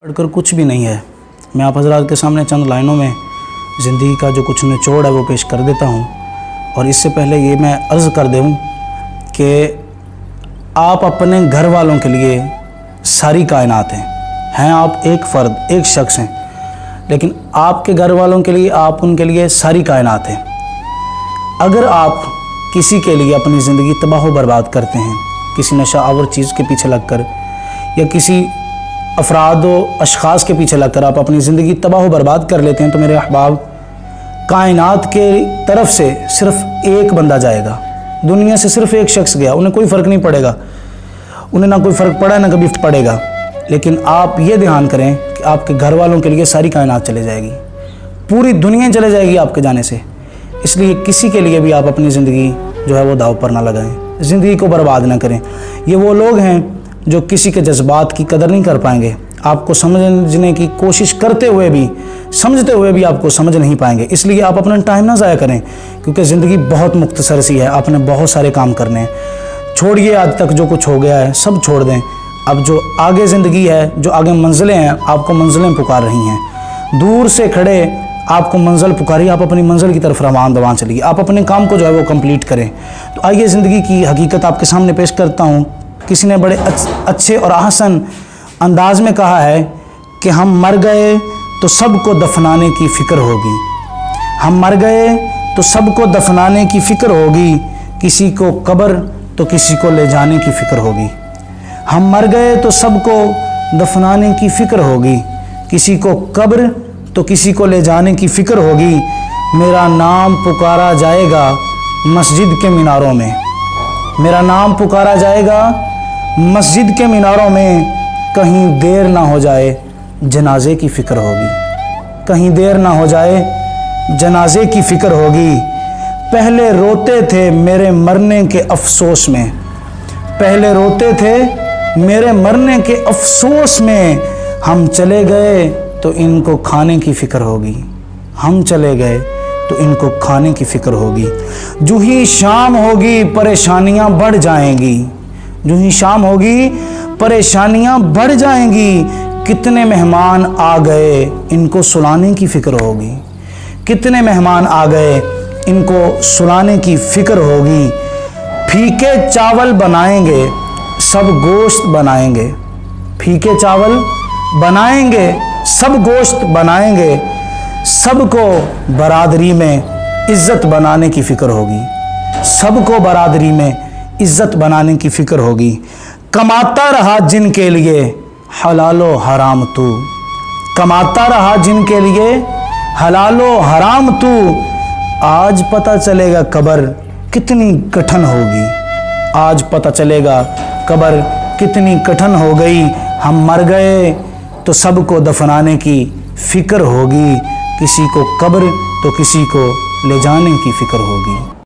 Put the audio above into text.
पढ़ कर कुछ भी नहीं है। मैं आप हज़रात के सामने चंद लाइनों में ज़िंदगी का जो कुछ निचोड़ है वो पेश कर देता हूँ। और इससे पहले ये मैं अर्ज़ कर दूँ कि आप अपने घर वालों के लिए सारी कायनात हैं आप एक फ़र्द, एक शख्स हैं, लेकिन आपके घर वालों के लिए आप उनके लिए सारी कायनात हैं। अगर आप किसी के लिए अपनी ज़िंदगी तबाह बर्बाद करते हैं, किसी नशा आवर चीज़ के पीछे लगकर या किसी अफराद व अशख़ास के पीछे लगकर आप अपनी ज़िंदगी तबाह बर्बाद कर लेते हैं, तो मेरे अहबाब, कायनात के तरफ से सिर्फ़ एक बंदा जाएगा। दुनिया से सिर्फ़ एक शख्स गया, उन्हें कोई फ़र्क नहीं पड़ेगा, उन्हें ना कोई फ़र्क पड़ा ना कभी पड़ेगा। लेकिन आप ये ध्यान करें कि आपके घर वालों के लिए सारी कायनात चले जाएगी, पूरी दुनिया चले जाएगी आपके जाने से। इसलिए किसी के लिए भी आप अपनी ज़िंदगी जो है वो दाव पर ना लगाएं, ज़िंदगी को बर्बाद ना करें। ये वो लोग हैं जो किसी के जज्बात की कदर नहीं कर पाएंगे, आपको समझने की कोशिश करते हुए भी, समझते हुए भी आपको समझ नहीं पाएंगे। इसलिए आप अपना टाइम ना ज़ाया करें, क्योंकि ज़िंदगी बहुत मुख्तसर सी है, आपने बहुत सारे काम करने हैं। छोड़िए आज तक जो कुछ हो गया है सब छोड़ दें। अब जो आगे ज़िंदगी है, जो आगे मंजिलें हैं, आपको मंजिलें पुकार रही हैं। दूर से खड़े आपको मंजिल पुकारी, आप अपनी मंजिल की तरफ रवान दवान चलिए, आप अपने काम को जो है वो कंप्लीट करें। तो आइए ज़िंदगी की हकीकत आपके सामने पेश करता हूँ। किसी ने बड़े अच्छे और आसान अंदाज में कहा है कि हम मर गए तो सबको दफनाने की फ़िक्र होगी, हम मर गए तो सबको दफनाने की फ़िक्र होगी, किसी को कब्र तो किसी को ले जाने की फ़िक्र होगी। हम मर गए तो सबको दफनाने की फ़िक्र होगी, किसी को कब्र तो किसी को ले जाने की फ़िक्र होगी। मेरा नाम पुकारा जाएगा मस्जिद के मीनारों में, मेरा नाम पुकारा जाएगा मस्जिद के मीनारों में। कहीं देर ना हो जाए जनाजे की फ़िक्र होगी, कहीं देर ना हो जाए जनाजे की फ़िक्र होगी। पहले रोते थे मेरे मरने के अफसोस में, पहले रोते थे मेरे मरने के अफसोस में। हम चले गए तो इनको खाने की फ़िक्र होगी, हम चले गए तो इनको खाने की फ़िक्र होगी। जो ही शाम होगी परेशानियां बढ़ जाएंगी, जो ही शाम होगी परेशानियां बढ़ जाएंगी। कितने मेहमान आ गए इनको सुलाने की फ़िक्र होगी, कितने मेहमान आ गए इनको सुलाने की फ़िक्र होगी। फीके चावल बनाएंगे सब गोश्त बनाएंगे, फीके चावल बनाएंगे सब गोश्त बनाएंगे। सबको बरादरी में इज़्ज़त बनाने की फ़िक्र होगी, सबको बरादरी में इज़्ज़त बनाने की फ़िक्र होगी। कमाता रहा जिनके लिए हलालो हराम तू, कमाता रहा जिनके लिए हलालो हराम तू। आज पता चलेगा कब्र कितनी कठिन होगी, आज पता चलेगा कब्र कितनी कठिन हो गई। हम मर गए तो सबको दफनाने की फ़िक्र होगी, किसी को कब्र तो किसी को ले जाने की फ़िक्र होगी।